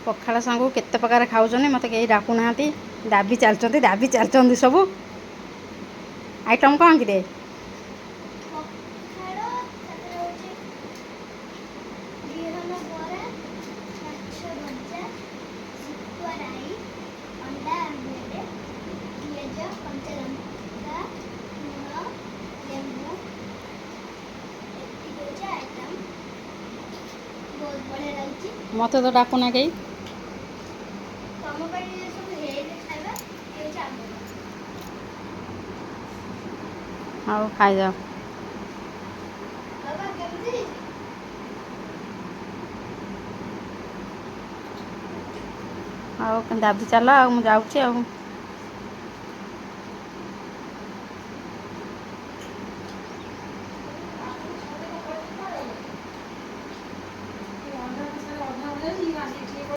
पखाड़ सांगू केते प्रकार खाऊछनी मते केही डाकू नाहांती दाबी चलचंती सब आइटम कौन कि मत तो डाकुना कहीं आओ खाई जाओ आओ दाबी चल आ जाऊँ।